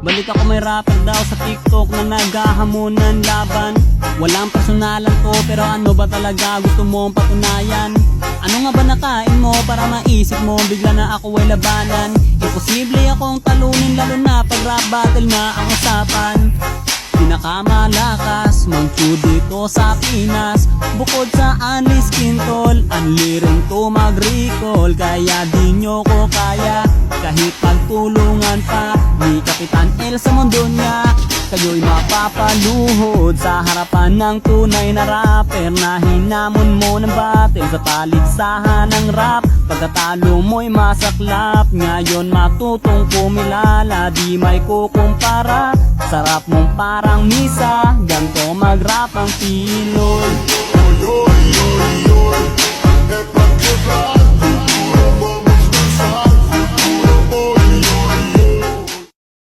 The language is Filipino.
Balik ako may rapper daw sa TikTok na naghahamon ng laban. Walang personalan to pero ano ba talaga gusto mong patunayan? Ano nga ba nakain mo para maisip mo bigla na ako ay labanan? Imposible akong talunin lalo na pag rap battle na ang usapan. Pinakamalakas mag-chew dito sa Pinas. Bukod sa Unli Skin Tol, unli rin to mag-recall. Kaya di nyo ko kaya kahit pagtulungan pa ni Kapitan El sa mundo niya. Kayo'y mapapaluhod sa harapan ng tunay na rapper na hinamon mo ng battle sa paligsahan ng rap. Pagkatalo mo'y masaklap, ngayon matutong kumilala, di may kukumpara. Sarap mong parang misa, ganto mag-rap ang Pinoy. Oy, oy, oy, oy,